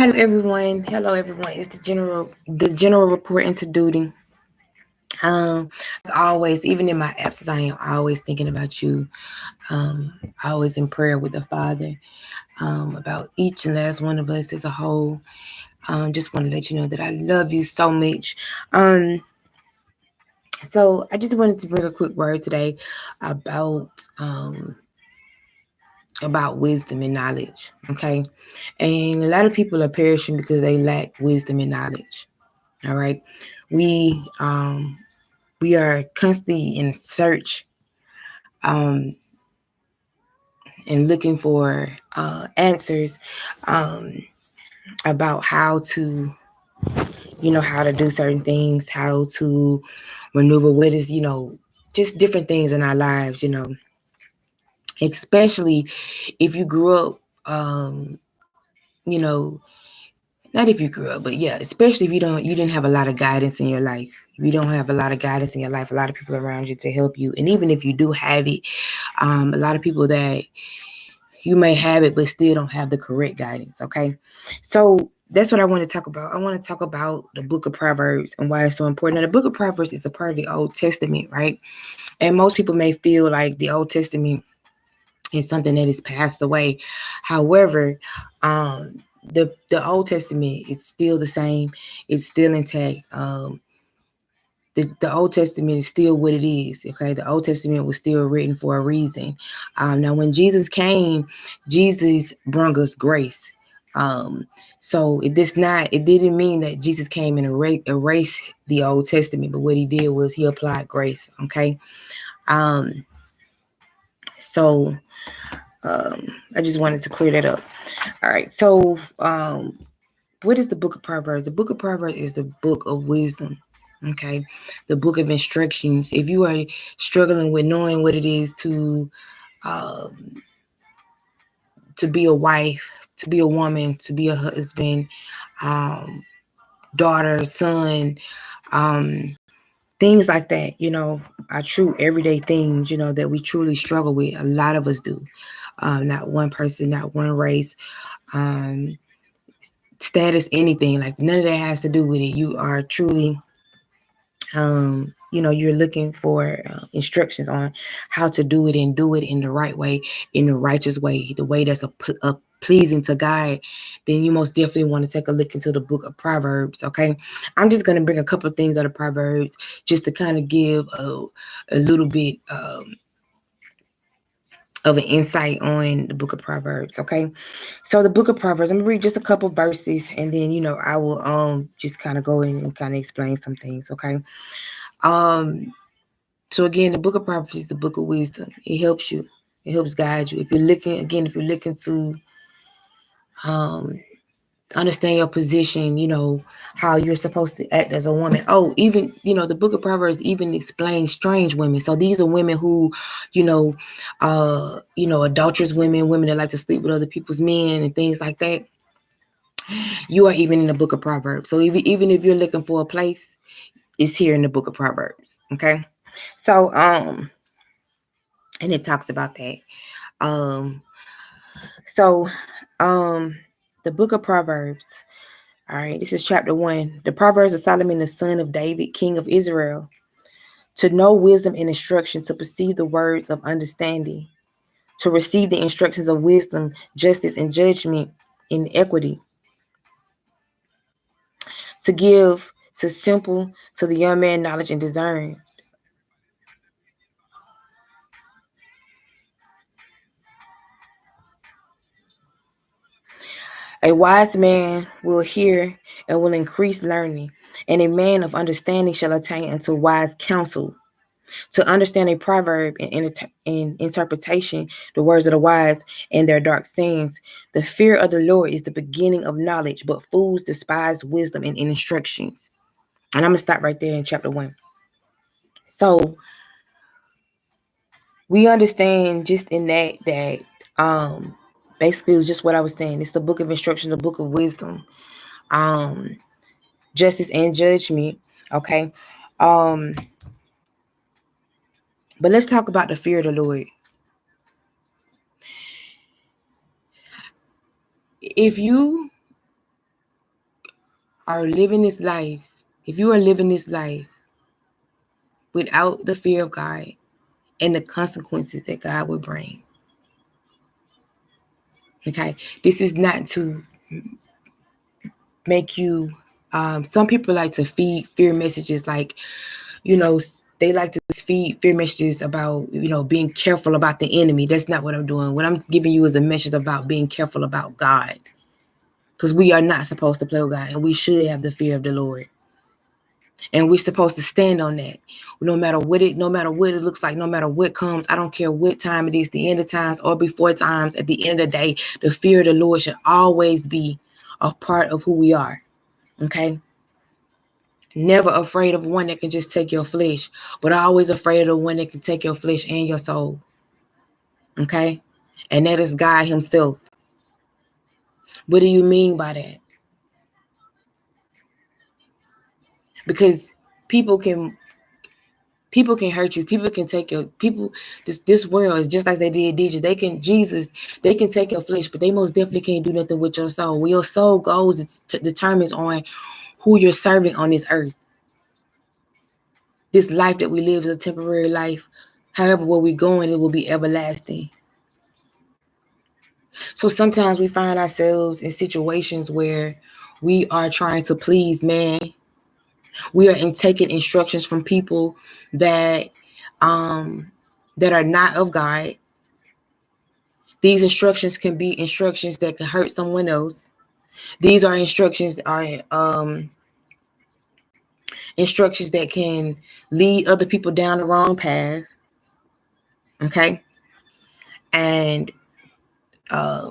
Hello everyone. It's the general report into duty. Like always, even in my absence, I am always thinking about you. Always in prayer with the Father. About each and last one of us as a whole. Just want to let you know that I love you so much. Um, so I just wanted to bring a quick word today about um about wisdom and knowledge. Okay. And a lot of people are perishing because they lack wisdom and knowledge. All right. We um we are constantly in search um and looking for answers um about how to do certain things, how to maneuver what is, just different things in our lives, especially if you grew up you know not if you grew up, but yeah, especially if you didn't have a lot of guidance in your life. If you don't have a lot of guidance in your life, a lot of people around you to help you. And even if you do have it, a lot of people that you may have it, but still don't have the correct guidance. Okay. So that's what I want to talk about. I want to talk about the book of Proverbs and why it's so important. Now, the book of Proverbs is a part of the Old Testament, right? And most people may feel like the Old Testament is something that is passed away. However, the Old Testament, it's still the same. It's still intact. The Old Testament is still what it is. Okay, the Old Testament was still written for a reason. Now, when Jesus came, Jesus brought us grace. So it didn't mean that Jesus came and erased the Old Testament, but what he did was he applied grace. Okay, um, so I just wanted to clear that up. All right, so what is the book of Proverbs? The book of Proverbs is the book of wisdom. Okay, the book of instructions. If you are struggling with knowing what it is um, to be a wife, to be a woman, to be a husband, um, daughter, son, um, things like that, are true everyday things, that we truly struggle with. A lot of us do. Not one person, not one race. Um, Status, anything, like none of that has to do with it. You are truly you're looking for instructions on how to do it and do it in the right way, in the righteous way, the way that's a pleasing to God. Then you most definitely want to take a look into the book of Proverbs. Okay, I'm just going to bring a couple of things out of Proverbs just to kind of give a little bit of an insight on the book of Proverbs. Okay, so the book of Proverbs, I'm gonna read just a couple verses, and then I will just kind of go in and kind of explain some things. Okay, um so again, the book of Proverbs is the book of wisdom. It helps you, it helps guide you. If you're looking to um understand your position, how you're supposed to act as a woman. Oh, even the book of Proverbs even explains strange women. So these are women who, adulterous women that like to sleep with other people's men and things like that. You are even in the book of Proverbs. So even if you're looking for a place, it's here in the book of Proverbs. Okay. So and it talks about that. Um so the book of Proverbs. All right, this is chapter 1. The Proverbs of Solomon, the son of David, king of Israel. To know wisdom and instruction, to perceive the words of understanding, to receive the instructions of wisdom, justice, and judgment in equity, to give to the young man knowledge and discern. A wise man will hear and will increase learning, and a man of understanding shall attain unto wise counsel. To understand a proverb and interpretation, the words of the wise and their dark sayings. The fear of the Lord is the beginning of knowledge, but fools despise wisdom and instructions. And I'm going to stop right there in chapter 1. So we understand just in that basically it's just what I was saying. It's the book of instruction, the book of wisdom, justice and judgment. Okay. Um, but let's talk about the fear of the Lord. If you are living this life, if you are living this life without the fear of God and the consequences that God will bring, okay, this is not to make you, some people like to feed fear messages, like, they like to feed fear messages about, being careful about the enemy. That's not what I'm doing. What I'm giving you is a message about being careful about God, because we are not supposed to play with God, and we should have the fear of the Lord. And we're supposed to stand on that. No matter what it looks like, no matter what comes, I don't care what time it is, the end of times or before times, at the end of the day, the fear of the Lord should always be a part of who we are. Okay? Never afraid of one that can just take your flesh, but always afraid of the one that can take your flesh and your soul. Okay? And that is God himself. What do you mean by that? Because people can hurt you. People can take your this world is just like they did Jesus. They can take your flesh, but they most definitely can't do nothing with your soul. Where your soul goes, it determines on who you're serving on this earth. This life that we live is a temporary life. However, where we're going, it will be everlasting. So sometimes we find ourselves in situations where we are trying to please man. We are taking instructions from people that are not of God. These instructions can be instructions that can hurt someone else. These are instructions that can lead other people down the wrong path. Okay. And I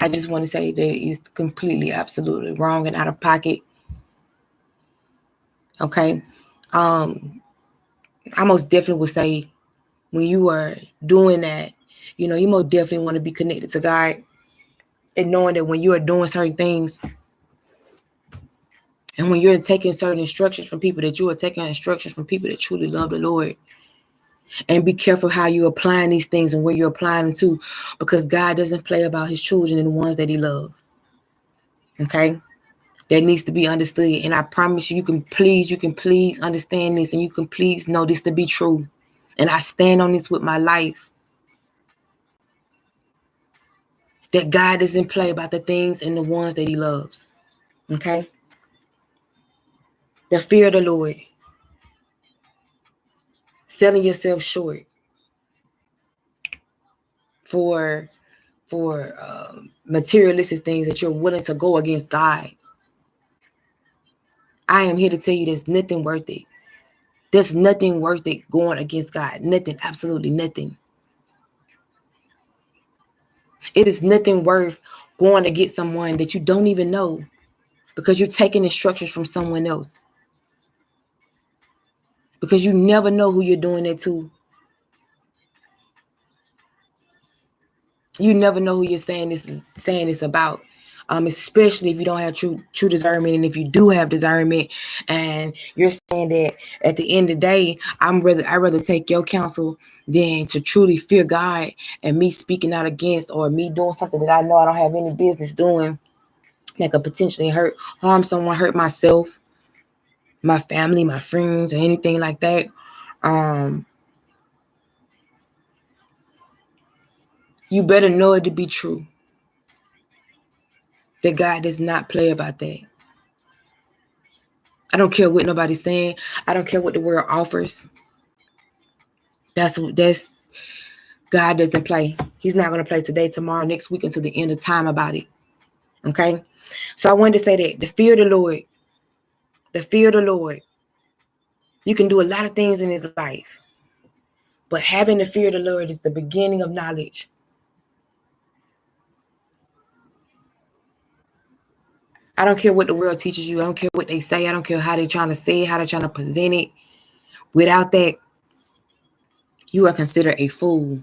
just want to say that it's completely, absolutely wrong and out of pocket. Okay. I most definitely would say when you are doing that, you most definitely want to be connected to God, and knowing that when you are doing certain things and when you're taking certain instructions from people, that you are taking instructions from people that truly love the Lord. And be careful how you're applying these things and where you're applying them to, because God doesn't play about his children and the ones that he loves. Okay? That needs to be understood. And I promise you, you can please understand this, and you can please know this to be true. And I stand on this with my life. That God doesn't play about the things and the ones that he loves. Okay? The fear of the Lord. Selling yourself short for materialistic things, that you're willing to go against God. I am here to tell you there's nothing worth it. There's nothing worth it going against God. Nothing. Absolutely nothing. It is nothing worth going to get someone that you don't even know because you're taking instructions from someone else. Because you never know who you're doing that to. You never know who you're saying this about. Especially if you don't have true discernment, and if you do have discernment, and you're saying that at the end of the day, I'd rather take your counsel than to truly fear God, and me speaking out against, or me doing something that I know I don't have any business doing, that could potentially harm someone, hurt myself, my family, my friends, or anything like that. You better know it to be true. That God does not play about that. I don't care what nobody's saying. I don't care what the world offers. That's God doesn't play. He's not going to play today, tomorrow, next week, until the end of time about it. Okay? So I wanted to say that the fear of the Lord, you can do a lot of things in his life, but having the fear of the Lord is the beginning of knowledge. I don't care what the world teaches you. I don't care what they say. I don't care how they're trying to say it, how they're trying to present it. Without that, you are considered a fool.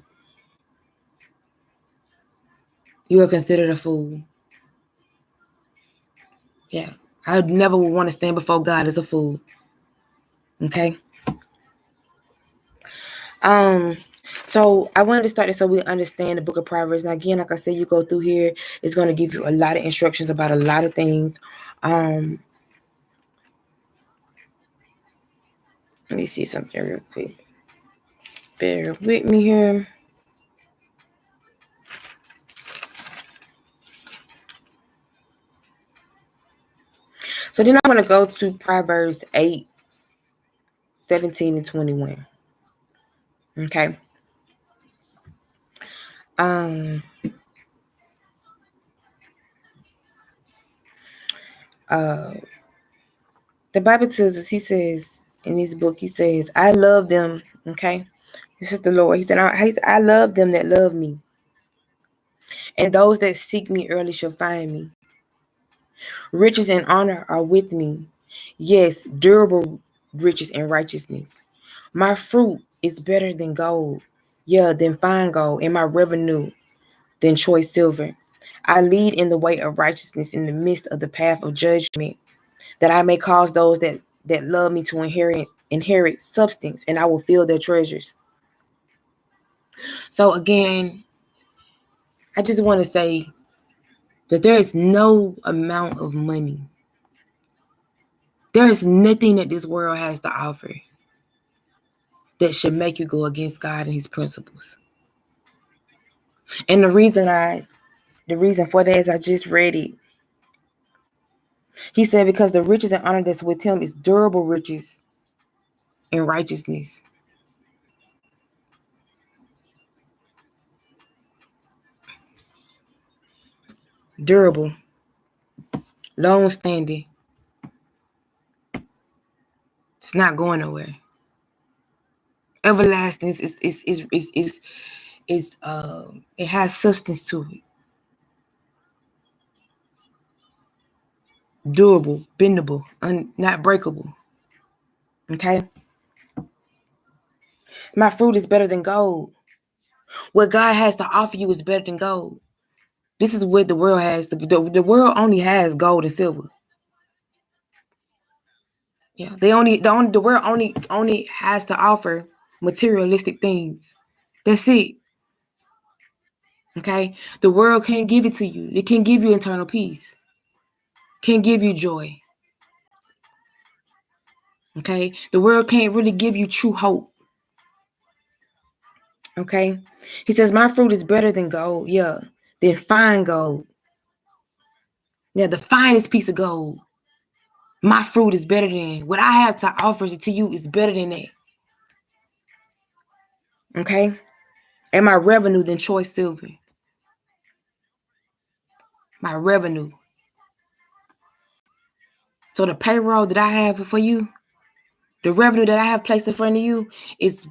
You are considered a fool. Yeah. I never would want to stand before God as a fool. Okay? So I wanted to start this so we understand the book of Proverbs. Now, again, like I said, you go through here, it's going to give you a lot of instructions about a lot of things. Let me see something real quick. Bear with me here. So then I'm going to go to Proverbs 8, 17 and 21. Okay. The Bible tells us, he says in his book, he says, I love them. Okay. This is the Lord. He said, I love them that love me. And those that seek me early shall find me. Riches and honor are with me. Yes, durable riches and righteousness. My fruit is better than gold. Yeah, than fine gold. And my revenue than choice silver. I lead in the way of righteousness in the midst of the path of judgment, that I may cause those that love me to inherit substance, and I will fill their treasures. So again, I just want to say that there is no amount of money, there is nothing that this world has to offer that should make you go against God and his principles. And the reason for that is I just read it. He said, because the riches and honor that's with him is durable riches and righteousness. Durable, long standing. It's not going nowhere. Everlasting is it has substance to it. Durable, bendable, not breakable. Okay. My fruit is better than gold. What God has to offer you is better than gold. This is what the world has. The world only has gold and silver. Yeah, the world only has to offer materialistic things. That's it. Okay, the world can't give it to you. It can't give you eternal peace. Can't give you joy. Okay, the world can't really give you true hope. Okay, he says my fruit is better than gold. Yeah, than fine gold. Yeah, the finest piece of gold. My fruit is better than what I have to offer to you is better than that. Okay, and my revenue than choice silver. My revenue. So the payroll that I have for you, the revenue that I have placed in front of you is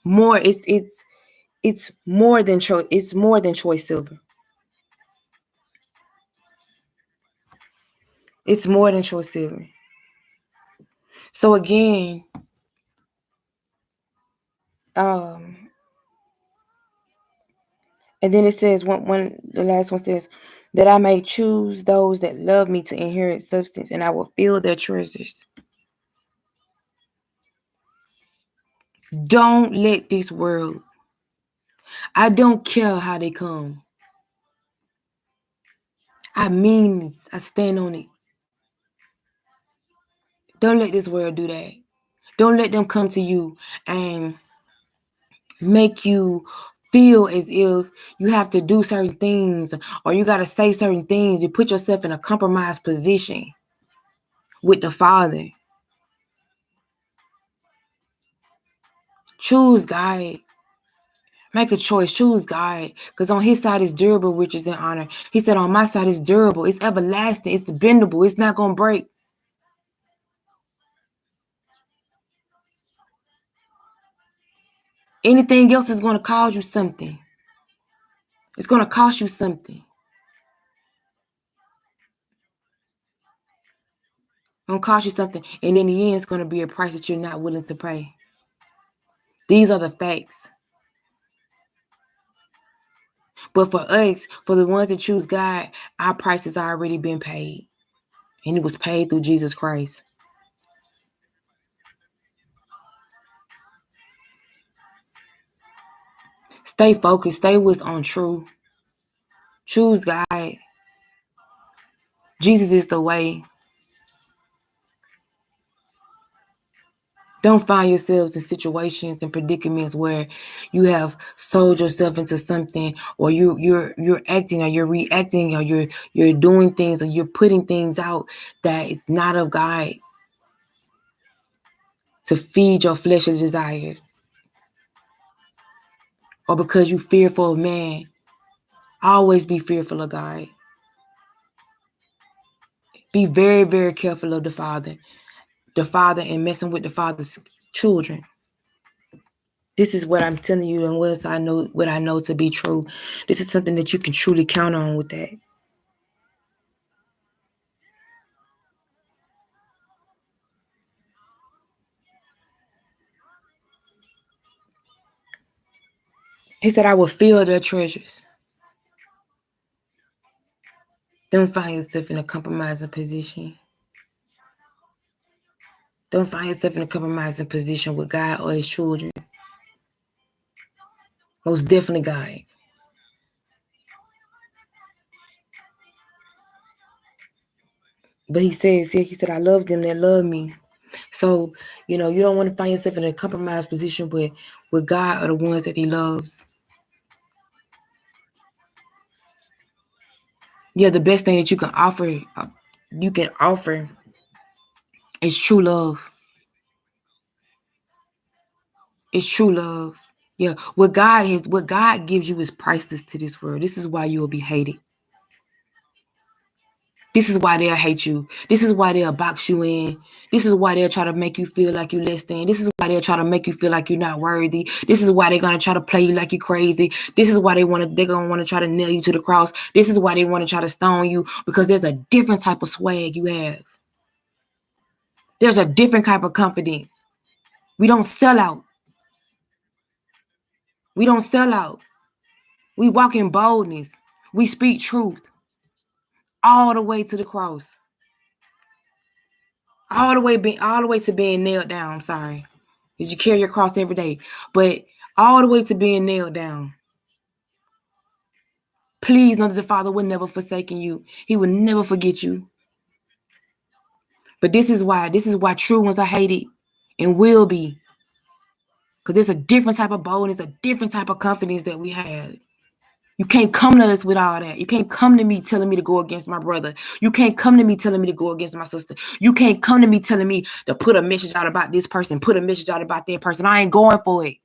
more. It's more than choice. It's more than choice silver. It's more than choice silver. So again, and then it says the last one says that I may choose those that love me to inherit substance, and I will fill their treasures. Don't let this world. I don't care how they come. I mean it. I stand on it. Don't let this world do that. Don't let them come to you and make you feel as if you have to do certain things or you got to say certain things. You put yourself in a compromised position with the Father. Choose God. Make a choice. Choose God. Because on his side is durable riches and honor. He said on my side is durable. It's everlasting. It's bendable. It's not going to break. Anything else is going to cause you something. It's going to cost you something. Going to cost you something. And in the end, it's going to be a price that you're not willing to pay. These are the facts. But for us, for the ones that choose God, our price has already been paid. And it was paid through Jesus Christ. Stay focused. Stay what's on true. Choose God. Jesus is the way. Don't find yourselves in situations and predicaments where you have sold yourself into something, or you're acting, or you're reacting, or you're doing things, or you're putting things out that is not of God to feed your fleshly desires, or because you're fearful of man. Always be fearful of God. Be very, very careful of the Father and messing with the Father's children. This is what I'm telling you, and what I know to be true. This is something that you can truly count on with that. He said, I will fill their treasures. Don't find yourself in a compromising position. Don't find yourself in a compromising position with God or his children. Most definitely God. But he said, I love them that love me. So, you don't want to find yourself in a compromised position with God or the ones that he loves. Yeah, the best thing that you can offer is true love. It's true love. Yeah, what God gives you is priceless to this world. This is why you will be hated. This is why they'll hate you. This is why they'll box you in. This is why they'll try to make you feel like you're less than. This is why they'll try to make you feel like you're not worthy. This is why they're gonna try to play you like you're crazy. This is why they're gonna want to try to nail you to the cross. This is why they want to try to stone you, because there's a different type of swag you have. There's a different type of confidence. We don't sell out. We don't sell out. We walk in boldness. We speak truth all the way to the cross. All the way to being nailed down. I'm sorry. Because you carry your cross every day. But all the way to being nailed down. Please know that the Father will never forsake you. He will never forget you. But this is why true ones are hated and will be. Because there's a different type of boldness, a different type of confidence that we have. You can't come to us with all that. You can't come to me telling me to go against my brother. You can't come to me telling me to go against my sister. You can't come to me telling me to put a message out about this person, put a message out about that person. I ain't going for it.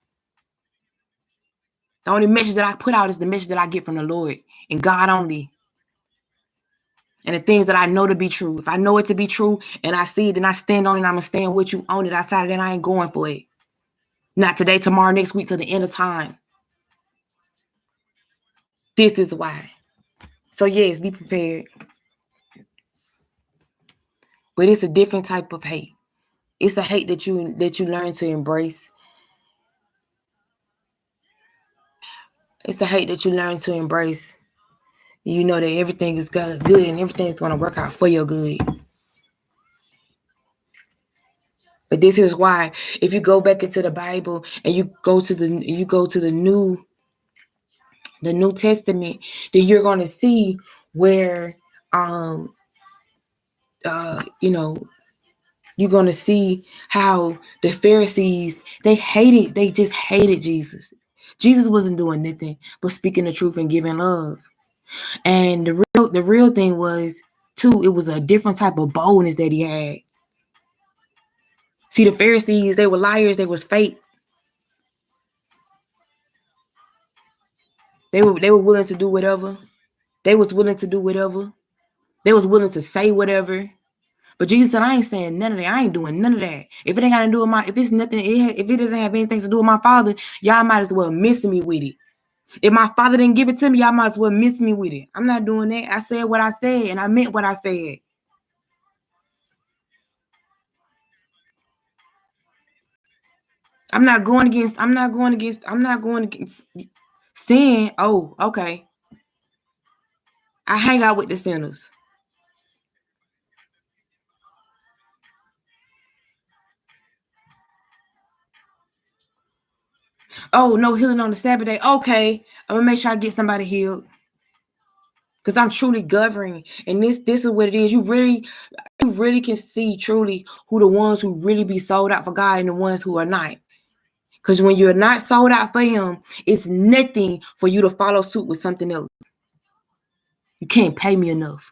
The only message that I put out is the message that I get from the Lord and God only. And the things that I know to be true. If I know it to be true and I see it, then I stand on it, and I'm going to stand with you on it. Outside of that, I ain't going for it. Not today, tomorrow, next week, till the end of time. This is why. So yes, be prepared. But it's a different type of hate. It's a hate that you learn to embrace. It's a hate that you learn to embrace. You know that everything is good and everything's going to work out for your good. But this is why, if you go back into the Bible and you go to the New Testament, then you're going to see where you're going to see how the Pharisees, they just hated Jesus. Jesus wasn't doing nothing but speaking the truth and giving love. And the real thing was, too, it was a different type of boldness that he had. See, the Pharisees, they were liars, they was fake. They were willing to do whatever. They was willing to do whatever. They was willing to say whatever. But Jesus said, I ain't saying none of that. I ain't doing none of that. If it ain't got to do with if it doesn't have anything to do with my Father, y'all might as well miss me with it. If my Father didn't give it to me, y'all might as well miss me with it. I'm not doing that. I said what I said, and I meant what I said. I'm not going against sin. Oh, okay. I hang out with the sinners. Oh, no healing on the Sabbath day. Okay, I'm gonna make sure I get somebody healed. Because I'm truly governing. And this is what it is. You really can see truly who the ones who really be sold out for God and the ones who are not. Because when you're not sold out for him, it's nothing for you to follow suit with something else. You can't pay me enough.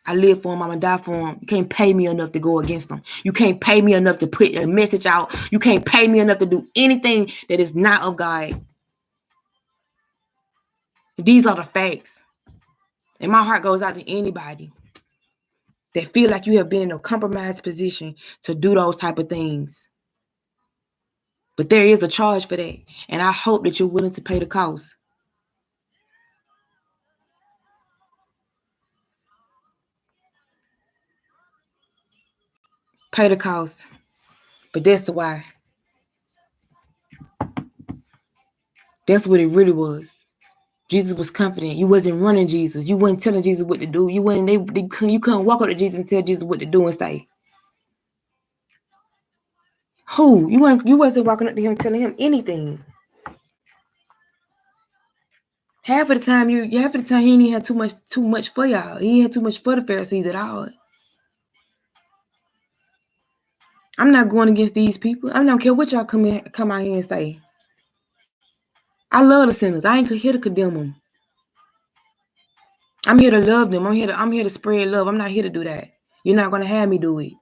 I live for him. I'm going to die for him. You can't pay me enough to go against him. You can't pay me enough to put a message out. You can't pay me enough to do anything that is not of God. These are the facts. And my heart goes out to anybody that feel like you have been in a compromised position to do those type of things. But there is a charge for that. And I hope that you're willing to pay the cost. Pay the cost. But that's why. That's what it really was. Jesus was confident. You wasn't running Jesus. You wasn't telling Jesus what to do. You wasn't. You couldn't walk up to Jesus and tell Jesus what to do and say. Who? You wasn't walking up to him telling him anything. Half of the time he didn't have too much for y'all. He didn't have too much for the Pharisees at all. I'm not going against these people. I don't care what y'all come out here and say. I love the sinners. I ain't here to condemn them. I'm here to love them. I'm here to spread love. I'm not here to do that. You're not gonna have me do it.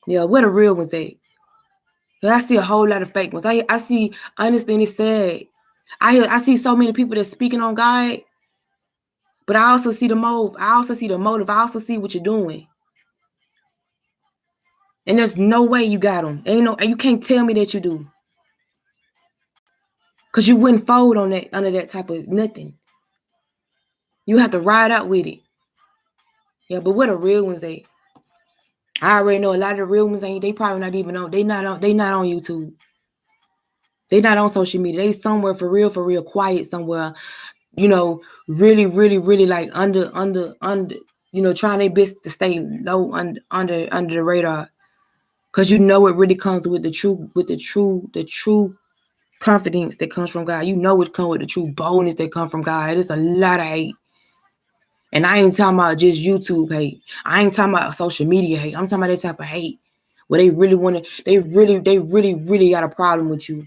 Yeah, where the real ones at? I see a whole lot of fake ones. I see, honestly, and it's sad. I see so many people that's speaking on God, but I also see the motive. I also see what you're doing. And there's no way you got them. You can't tell me that you do. Because you wouldn't fold on that under that type of nothing. You have to ride out with it. Yeah, but where the real ones at? I already know a lot of the real ones ain't. They probably not even on. They not on YouTube. They not on social media. They somewhere for real, quiet somewhere. Really, really, really like under. Trying their best to stay low under the radar. Cause it really comes with the true confidence that comes from God. It comes with the true boldness that comes from God. It's a lot of hate. And I ain't talking about just YouTube hate. I ain't talking about social media hate. I'm talking about that type of hate where they really got a problem with you.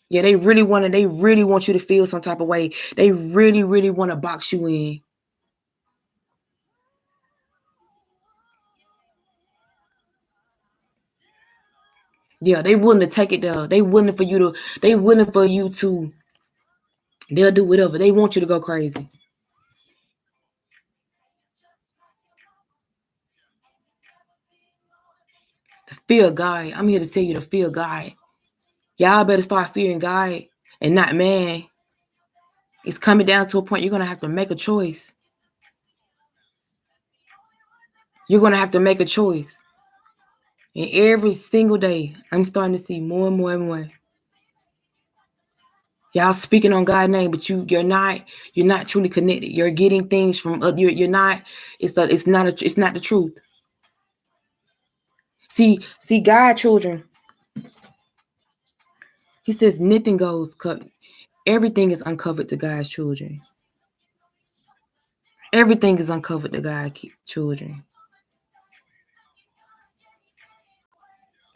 Yeah, they really want you to feel some type of way. They really, really want to box you in. Yeah, they willing to take it down. They willing for you to, they'll do whatever. They want you to go crazy. To fear God. I'm here to tell you to fear God. Y'all better start fearing God and not man. It's coming down to a point you're going to have to make a choice. You're going to have to make a choice. And every single day, I'm starting to see more and more and more. Y'all speaking on God's name, but you're not truly connected. You're getting things from you're not. It's not the truth. See, God children. He says nothing goes covered. Everything is uncovered to God's children. Everything is uncovered to God's children.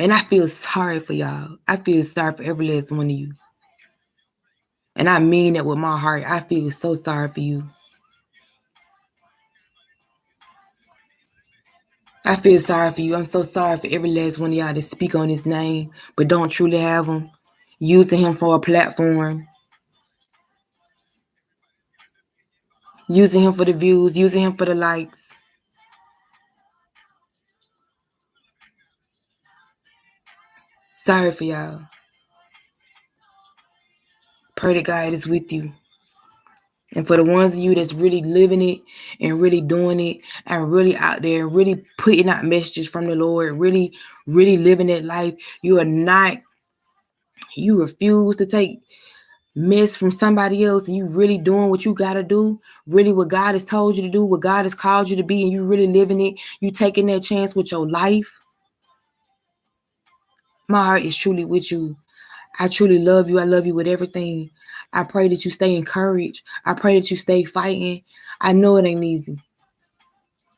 And I feel sorry for y'all. I feel sorry for every last one of you. And I mean that with my heart. I feel so sorry for you. I feel sorry for you. I'm so sorry for every last one of y'all that speak on his name, but don't truly have him. Using him for a platform. Using him for the views. Using him for the likes. Sorry for y'all. Pray that God is with you. And for the ones of you that's really living it and really doing it and really out there, really putting out messages from the Lord, really, really living that life, you refuse to take mess from somebody else, and you really doing what you got to do, really what God has told you to do, what God has called you to be, and you really living it, you taking that chance with your life. My heart is truly with you. I truly love you. I love you with everything. I pray that you stay encouraged. I pray that you stay fighting. I know it ain't easy.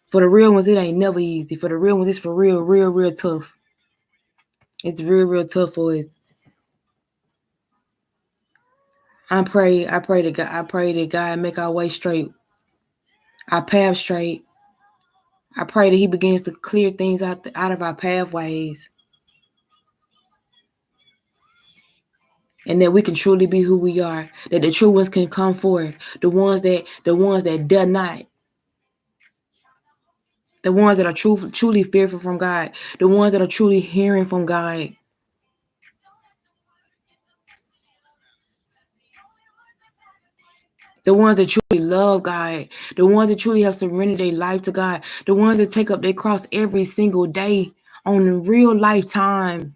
For the real ones, it ain't never easy. For the real ones, it's for real tough. It's real tough for us. I pray that God make our way straight, our path straight. I pray that He begins to clear things out of our pathways, and that we can truly be who we are. That the true ones can come forth. The ones that dare not. The ones that are truly fearful from God. The ones that are truly hearing from God. The ones that truly love God. The ones that truly have surrendered their life to God. The ones that take up their cross every single day on a real lifetime.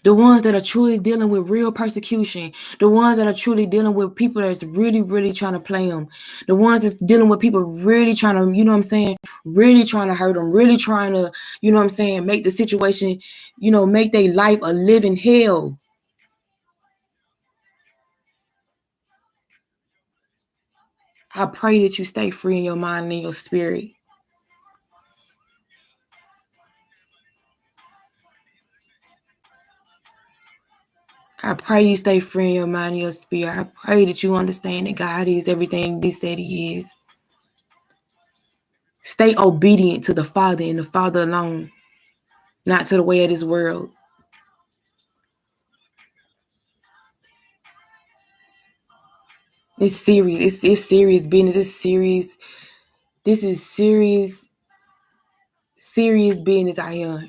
The ones that are truly dealing with real persecution. The ones that are truly dealing with people that's really trying to play them. The ones that's dealing with people really trying to, you know what I'm saying, really trying to hurt them, really trying to, you know what I'm saying, make the situation, you know, make their life a living hell. I pray that you stay free in your mind and in your spirit. I pray you stay free in your mind and your spirit. I pray that you understand that God is everything He said He is. Stay obedient to the Father and the Father alone, not to the way of this world. It's serious. It's serious business. It's serious. This is serious business out here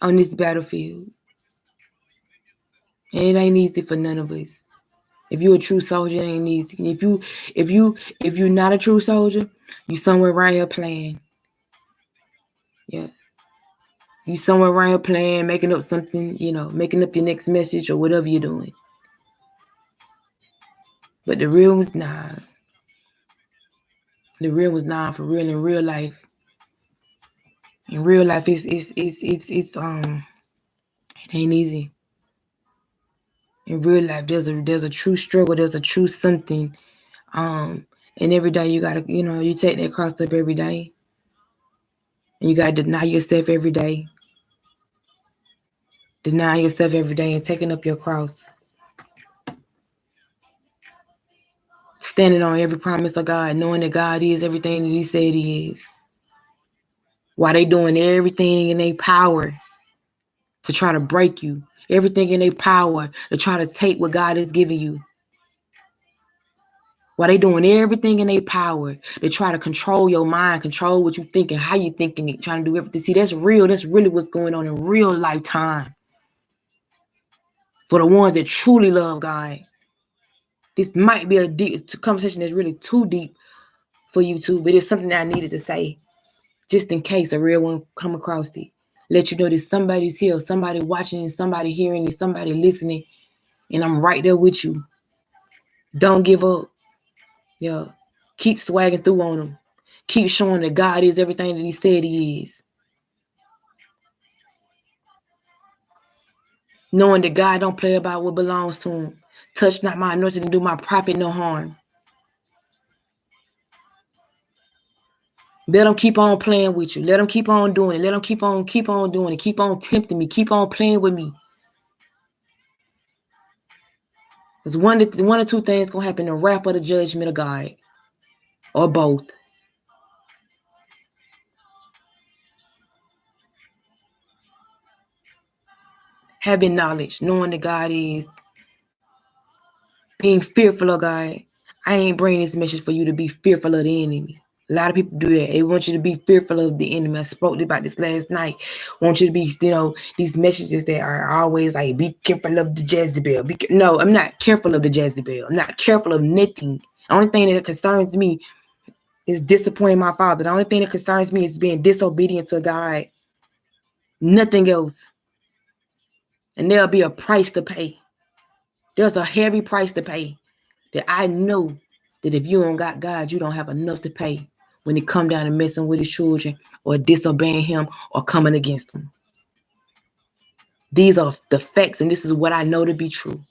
on this battlefield. And it ain't easy for none of us. If you're a true soldier, it ain't easy. And if you're not a true soldier, you somewhere around here playing. Yeah. You somewhere around here playing, making up something, you know, making up your next message or whatever you're doing. But the real was nah. The real was nah for real in real life. In real life, it ain't easy. In real life, there's a true struggle, there's a true something. And every day you gotta, you know, you take that cross up every day. And you gotta deny yourself every day. Deny yourself every day and taking up your cross. Standing on every promise of God, knowing that God is everything that He said He is. While they doing everything in their power to try to break you. Everything in their power to try to take what God has given you. While they doing everything in their power to try to control your mind, control what you thinking, how you thinking it, trying to do everything. See, that's real. That's really what's going on in real lifetime. For the ones that truly love God. This might be a deep conversation that's really too deep for you too, but it's something that I needed to say just in case a real one come across it. Let you know that somebody's here, somebody watching, somebody hearing it, somebody listening, and I'm right there with you. Don't give up. Yeah. Keep swagging through on them. Keep showing that God is everything that He said He is. Knowing that God don't play about what belongs to Him. Touch not my anointing and do my prophet no harm. Let them keep on playing with you. Let them keep on doing it. Let them keep on doing it. Keep on tempting me. Keep on playing with me. Because one or two things gonna happen: the wrath or the judgment of God, or both. Having knowledge, knowing that God is, being fearful of God. I ain't bringing this message for you to be fearful of the enemy. A lot of people do that. They want you to be fearful of the enemy. I spoke about this last night. I want you to be, you know, these messages that are always like, be careful of the Jezebel. No, I'm not careful of the Jezebel. I'm not careful of nothing. The only thing that concerns me is disappointing my Father. The only thing that concerns me is being disobedient to God. Nothing else. And there'll be a price to pay. There's a heavy price to pay that I know that if you don't got God, you don't have enough to pay. when it come down to messing with his children or disobeying him or coming against him. These are the facts, and this is what I know to be true.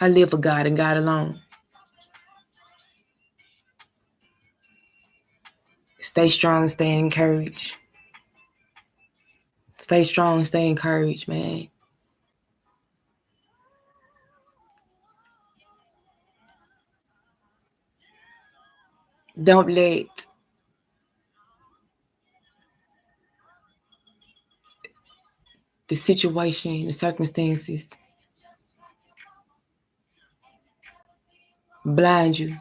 I live for God and God alone. Stay strong, stay encouraged. Stay strong, stay encouraged, man. Don't let the situation, the circumstances blind you.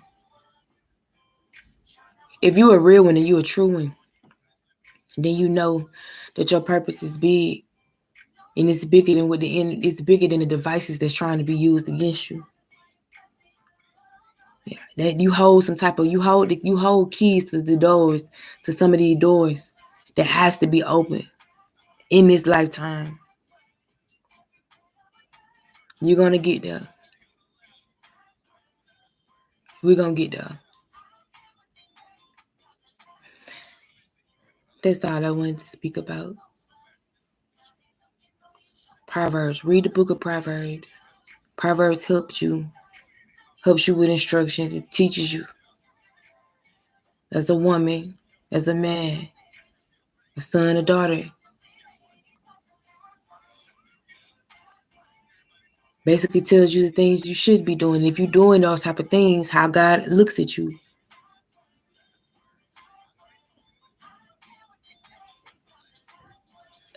If you a real one and you a true one, then you know that your purpose is big, and it's bigger than it's bigger than the devices that's trying to be used against you. Yeah, that you hold keys to the doors, to some of these doors that has to be open in this lifetime. You're gonna get there. We're gonna get there. That's all I wanted to speak about. Proverbs. Read the book of Proverbs. Proverbs helps you with instructions. It teaches you as a woman, as a man, a son, a daughter. Basically tells you the things you should be doing. If you're doing those type of things, how God looks at you.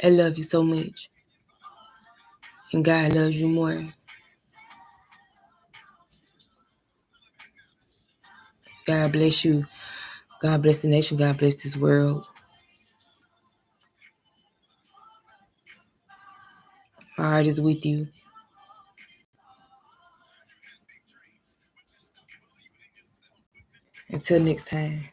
I love you so much. And God loves you more. God bless you. God bless the nation. God bless this world. My heart is with you. Until next time.